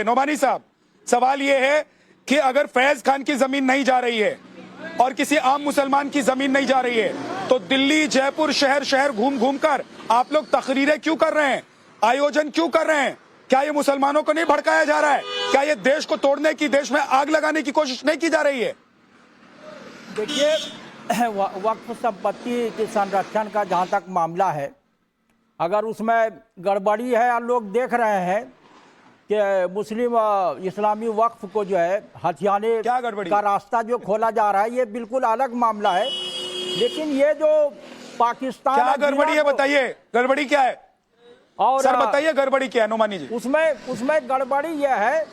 नोमानी साहब, सवाल यह है कि अगर फैज खान की जमीन नहीं जा रही है और किसी आम मुसलमान की जमीन नहीं जा रही है, तो दिल्ली, जयपुर, शहर शहर घूम घूम कर आप लोग तकरीरें क्यों कर रहे हैं, आयोजन क्यों कर रहे हैं? क्या ये मुसलमानों को नहीं भड़काया जा रहा है? क्या ये देश को तोड़ने की, देश में आग लगाने की कोशिश नहीं की जा रही है? देखिए, वक्फ संपत्ति के संरक्षण का जहाँ तक मामला है, अगर उसमें गड़बड़ी है और लोग देख रहे हैं कि मुस्लिम इस्लामी वक्फ को जो है हथियाने का रास्ता जो खोला जा रहा है, ये बिल्कुल अलग मामला है। लेकिन ये जो पाकिस्तान, क्या गड़बड़ी है बताइए, गड़बड़ी क्या है? और सर बताइए गड़बड़ी क्या है नोमानी जी? उसमें गड़बड़ी यह है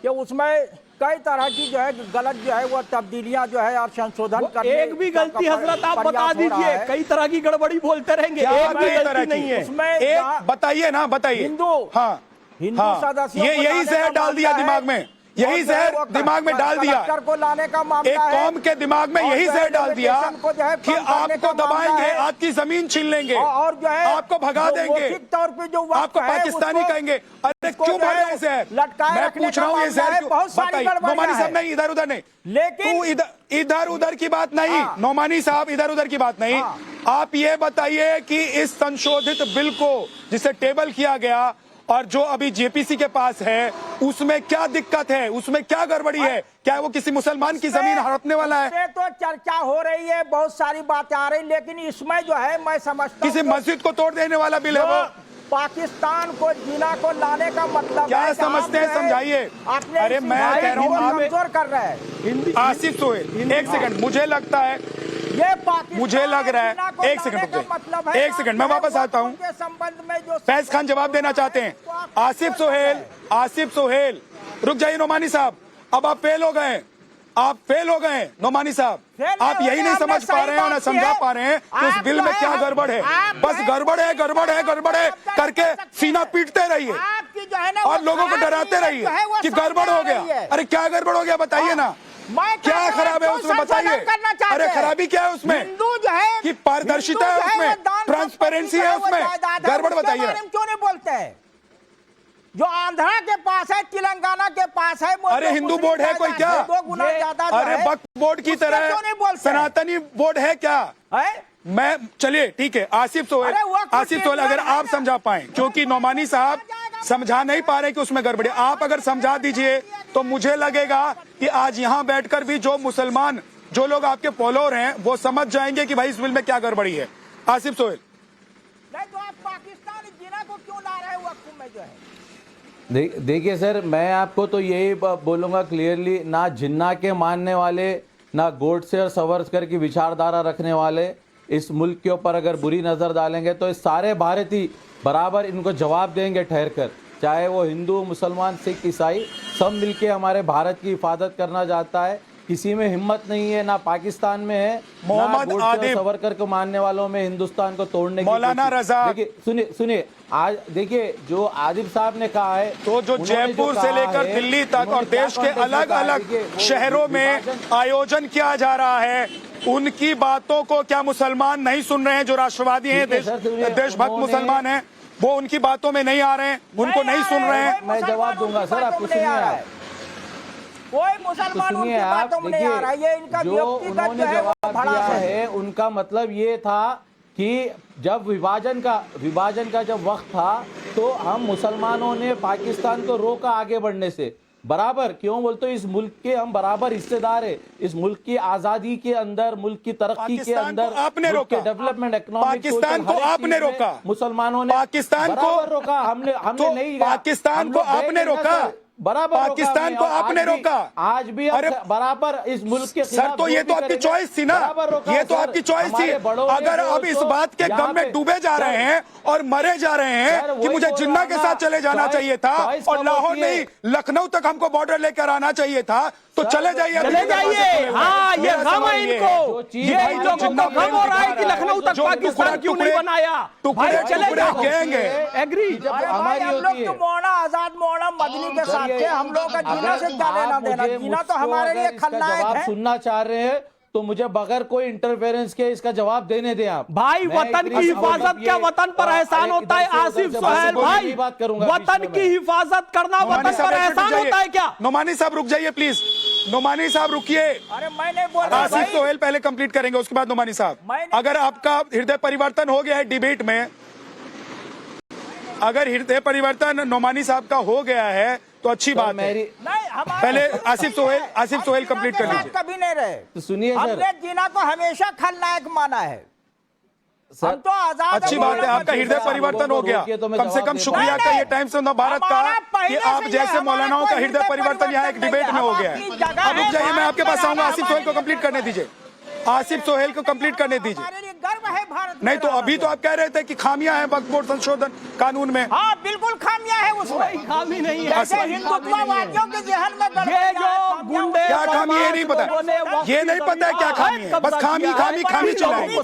कि उसमें कई तरह की जो है गलत जो है वो तब्दीलियां जो है और संशोधन करने, एक भी गलती हजरत आप बता दीजिए, कई तरह की गड़बड़ी बोलते रहेंगे, एक भी गलती नहीं है उसमें। एक बताइए ना, बताइए। हिंदू सदस्यों ये यही जहर डाल दिया दिमाग में, यही जहर दिमाग में डाल दिया, को लाने का मामला एक कौम के दिमाग में यही जहर डाल दिया कि आपको दबाएंगे, आपकी जमीन छीन लेंगे और जो है आपको भगा देंगे, तौर पे जो आपको पाकिस्तानी कहेंगे। अरे क्यों भर रहे हैं जहर? मैं पूछ रहा हूँ ये जहर बताइए। नोमानी साहब नहीं, इधर उधर नहीं, लेकिन इधर उधर की बात नहीं, नोमानी साहब इधर उधर की बात नहीं। आप ये बताइए कि इस संशोधित बिल को जिसे टेबल किया गया और जो अभी जेपीसी के पास है, उसमें क्या दिक्कत है, उसमें क्या गड़बड़ी है? क्या वो किसी मुसलमान की जमीन हड़पने वाला है? तो चर्चा हो रही है, बहुत सारी बातें आ रही, लेकिन इसमें जो है मैं समझता हूं किसी मस्जिद को तोड़ देने वाला बिल है वो। पाकिस्तान को जिना को लाने का मतलब क्या समझते हैं, समझाइए। अरे मैं कह रहा हूँ कमजोर कर रहे हैं। आसिफ सोहेल, एक सेकंड, मुझे लगता है, मुझे लग रहा है, एक सेकंड, एक सेकंड, मैं वापस आता हूँ। फैज खान जवाब देना चाहते हैं। आसिफ सोहेल रुक जाइए नोमानी साहब, अब आप फेल हो गए, आप फेल हो गए नोमानी साहब। आप यही नहीं समझ पा रहे हैं और ना समझा पा रहे हैं कि उस बिल में क्या गड़बड़ है। बस गड़बड़ है, गड़बड़ है, गड़बड़ है करके सीना पीटते रहिए और लोगों को डराते रहिए कि गड़बड़ हो गया। अरे क्या गड़बड़ हो गया बताइए ना, क्या खराब है उसमें बताइए। अरे खराबी क्या है उसमें? हिंदू जो है कि पारदर्शिता है उसमें, ट्रांसपेरेंसी है उसमें, गड़बड़ बताइए। क्यों नहीं बोलते हैं? जो आंध्रा के पास है, तेलंगाना के पास है, अरे हिंदू बोर्ड है कोई क्या? 2 गुना ज्यादा। अरे वक्फ बोर्ड की तरह सनातनी बोर्ड है क्या? मैं चलिए ठीक है, आसिफ सोहेल अगर आप समझा पाए, क्योंकि नोमानी साहब समझा नहीं पा रहे कि उसमें गड़बड़ी, आप अगर समझा दीजिए तो मुझे लगेगा कि आज यहाँ बैठकर भी जो मुसलमान, जो लोग आपके फॉलोअर हैं, वो समझ जाएंगे कि भाई इस बिल में क्या गड़बड़ी है। आसिफ सोहेल, नहीं तो आप पाकिस्तान जिना को क्यों ला रहे हो वक्फ में जो है? देखिए सर, मैं आपको तो यही बोलूँगा क्लियरली, ना जिन्ना के मानने वाले, ना गोडसे और सावरकर की विचारधारा रखने वाले इस मुल्क के ऊपर अगर बुरी नज़र डालेंगे तो इस सारे भारतीय बराबर इनको जवाब देंगे ठहर कर, चाहे वो हिंदू, मुसलमान, सिख, ईसाई, सब मिलके हमारे भारत की हिफाजत करना चाहता है। किसी में हिम्मत नहीं है, ना पाकिस्तान में है, मोहम्मद आदिब, सावरकर को मानने वालों में हिंदुस्तान को तोड़ने की। मौलाना रजा, देखिए सुनिए, आज देखिए जो आदिब साहब ने कहा है, तो जो जयपुर से लेकर दिल्ली तक और देश के अलग अलग शहरों में आयोजन किया जा रहा है, उनकी बातों को क्या मुसलमान नहीं सुन रहे हैं? जो राष्ट्रवादी हैं, देशभक्त मुसलमान हैं, वो उनकी बातों में नहीं आ रहे हैं, उनको नहीं सुन रहे हैं। मैं जवाब दूंगा सर, आपको सुनिए आप, कोई मुसलमान उनकी बातों में नहीं आ रहा है। ये इनका जो उन्होंने जवाब दिया है, उनका मतलब ये था कि जब विभाजन का जब वक्त था तो हम मुसलमानों ने पाकिस्तान को रोका आगे बढ़ने से। बराबर क्यों बोलते हो? इस मुल्क के हम बराबर हिस्सेदार है, इस मुल्क की आजादी के अंदर, मुल्क की तरक्की के अंदर, आपने रोका डेवलपमेंट, इकोनॉमिक, पाकिस्तान को आपने रोका, मुसलमानों ने पाकिस्तान को रोका, हमने नहीं, पाकिस्तान को आपने रोका, बराबर पाकिस्तान को आपने रोका। आज भी अरे बराबर इस मुल्क के सर, तो ये तो आपकी चॉइस थी ना, ये तो आपकी चॉइस थी। अगर अब इस बात के गम में डूबे जा रहे हैं और मरे जा रहे हैं कि मुझे जिन्ना के साथ चले जाना चाहिए था और लाहौर नहीं लखनऊ तक हमको बॉर्डर लेकर आना चाहिए था, तो चले जाइए, चले जाइए। हाँ, ये गम है इनको, ये इन लोगों को गम हो रहा है कि लखनऊ तक पाकिस्तान क्यों नहीं बनाया। भाई चले जाएंगे, एग्री। हम लोग तो मौना आजाद, मौना मदनी के साथ थे, हम लोग का जीना से क्या लेना देना? जीना तो हमारे लिए खलनायक है। सुनना चाह रहे हैं तो मुझे बगैर कोई इंटरफेरेंस के इसका जवाब देने दें आप। भाई मैं वतन की हिफाजत क्या वतन पर एहसान होता है? आसिफ सोहेल भाई, वतन की हिफाजत करना वतन पर एहसान होता है क्या? नोमानी साहब रुक जाइए प्लीज, नोमानी साहब रुकिए। अरे मैंने बोला आसिफ सोहेल पहले कंप्लीट करेंगे, उसके बाद नोमानी साहब। अगर आपका हृदय परिवर्तन हो गया है डिबेट में, अगर हृदय परिवर्तन नोमानी साहब का हो गया है तो अच्छी बात है। पहले आसिफ सोहेल कंप्लीट कर लीजिए। कभी नहीं रहे तो सुनिए सर, हमने जिन्ना को हमेशा खलनायक माना है। हम तो आजाद अच्छी बात है, आपका हृदय परिवर्तन हो गया। कम से कम शुक्रिया कहिए टाइम्स ऑफ भारत का कि आप जैसे मौलानाओं का हृदय परिवर्तन यहाँ एक डिबेट में हो गया है। अब रुक जाइए, मैं आपके पास आऊंगा। आसिफ सोहेल को कंप्लीट करने दीजिए, आसिफ सोहेल को कंप्लीट करने दीजिए। हमारे लिए गर्व है भारत में। नहीं तो अभी तो आप कह रहे थे कि खामियां हैं वक्फ बोर्ड संशोधन कानून में। हाँ बिल्कुल खामियां है उसमें, खामी नहीं है। जैसे हिंदुत्ववादियों के जहन में ये जो गुंडे क्या खामी है नहीं पता, ये नहीं पता है क्या खामी है, बस खामी खामी खामी चिल्लाएंगे।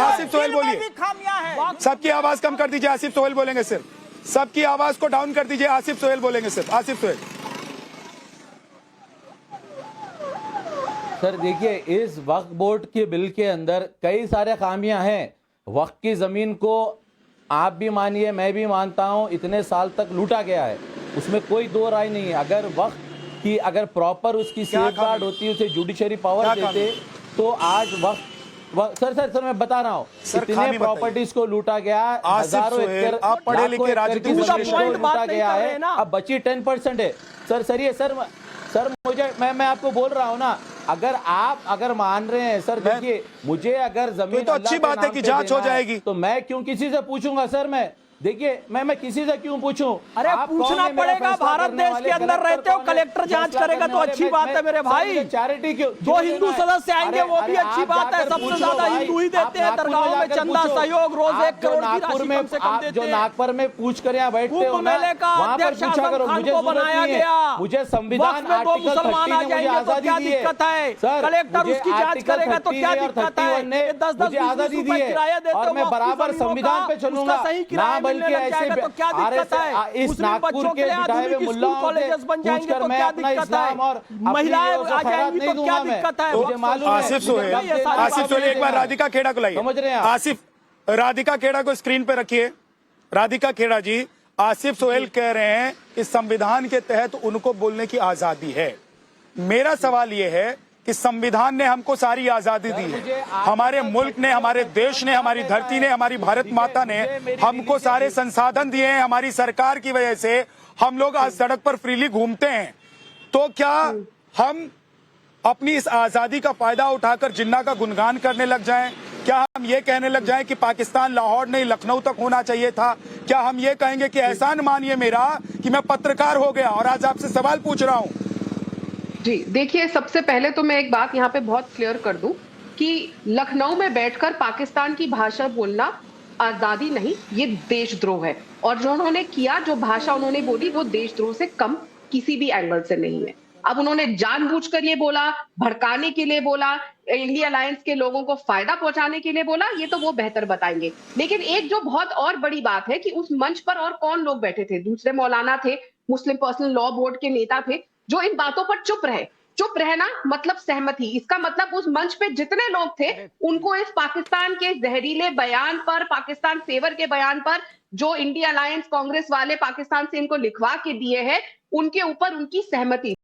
आसिफ सोहेल बोलिए, खामियां है। सबकी आवाज कम कर दीजिए, आसिफ सोहेल बोलेंगे सिर्फ। सबकी आवाज को डाउन कर दीजिए, आसिफ सोहेल बोलेंगे सिर्फ। आसिफ सोहेल सर देखिए, इस वक्फ बोर्ड के बिल के अंदर कई सारे खामियां हैं। वक्फ की जमीन को आप भी मानिए, मैं भी मानता हूं, इतने साल तक लूटा गया है, उसमें कोई दो राय नहीं है। अगर वक्फ की अगर प्रॉपर उसकी सेफगार्ड होती, उसे जुडिशरी पावर देते, तो आज वक्फ सर मैं बता रहा हूँ, इतने प्रॉपर्टीज को लूटा गया, हजारों एकड़, आप पढ़े लिखे राजनीतिक लूटा गया है, अब बची 10% है। सर मुझे मैं आपको बोल रहा हूँ ना, अगर मान रहे हैं सर, देखिए मुझे अगर जमीन तो अच्छी बात है कि जांच हो जाएगी, तो मैं क्यों किसी से पूछूंगा सर? देखिए मैं किसी से क्यों पूछूं? अरे पूछना पड़ेगा, भारत देश के अंदर रहते हो, कलेक्टर जांच करेगा तो अच्छी बात है मेरे भाई। चैरिटी क्यों? जो हिंदू सदस्य आएंगे वो भी अच्छी बात है, सबसे ज्यादा हिंदू ही देते हैं दरगाहों में चंदा सहयोग, रोज 1 करोड़ की राशि कम से कम देते जो हैं। नागपुर में पूछ कर यहाँ बैठते हो कुंभ मेले का अध्यक्ष आजम खान को बनाया गया, मुझे संविधान में 2 मुसलमान आ जाएंगे तो क्या दिक्कत है? कलेक्टर उसकी जांच करेगा तो क्या दिक्कत है? 10-10 आजादी दी है और मैं बराबर संविधान पे चलूंगा, ना बल्कि ऐसे क्या दिक्कत है? इस नागपुर के बिठाए हुए मुल्लाओं कॉलेजेस बन जाएंगे तो क्या दिक्कत है? महिलाएं आ जाएंगी तो क्या दिक्कत है? मुझे मालूम है। आसिफ सोहेल एक बार राधिका खेड़ा को लाइए, समझ रहे हैं आप? आसिफ राधिका खेड़ा को स्क्रीन पे रखिए। राधिका खेड़ा जी, आसिफ सोहेल कह रहे हैं कि संविधान के तहत उनको बोलने की आजादी है। मेरा सवाल यह है कि संविधान ने हमको सारी आजादी दी है, हमारे मुल्क ने, हमारे देश ने, हमारी धरती ने, हमारी भारत माता ने हमको सारे संसाधन दिए हैं। हमारी सरकार की वजह से हम लोग आज सड़क पर फ्रीली घूमते हैं। तो क्या हम अपनी इस आजादी का फायदा उठाकर जिन्ना का गुणगान करने लग जाएं? क्या हम ये कहने लग जाएं कि पाकिस्तान लाहौर नहीं लखनऊ तक होना चाहिए था? क्या हम ये कहेंगे कि एहसान मानिए मेरा कि मैं पत्रकार हो गया और आज आपसे सवाल पूछ रहा हूं? जी देखिए, सबसे पहले तो मैं एक बात यहाँ पे बहुत क्लियर कर दूं कि लखनऊ में बैठकर पाकिस्तान की भाषा बोलना आजादी नहीं, ये देशद्रोह है। और जो उन्होंने किया, जो भाषा उन्होंने बोली, वो देशद्रोह से कम किसी भी एंगल से नहीं है। अब उन्होंने जानबूझकर ये बोला, भड़काने के लिए बोला, इंडिया अलायंस के लोगों को फायदा पहुंचाने के लिए बोला, ये तो वो बेहतर बताएंगे। लेकिन एक जो बहुत और बड़ी बात है कि उस मंच पर और कौन लोग बैठे थे? दूसरे मौलाना थे, मुस्लिम पर्सनल लॉ बोर्ड के नेता थे, जो इन बातों पर चुप रहे। चुप रहना मतलब सहमति। इसका मतलब उस मंच पे जितने लोग थे उनको इस पाकिस्तान के जहरीले बयान पर, पाकिस्तान फेवर के बयान पर, जो इंडिया अलायंस कांग्रेस वाले पाकिस्तान से इनको लिखवा के दिए हैं, उनके ऊपर उनकी सहमति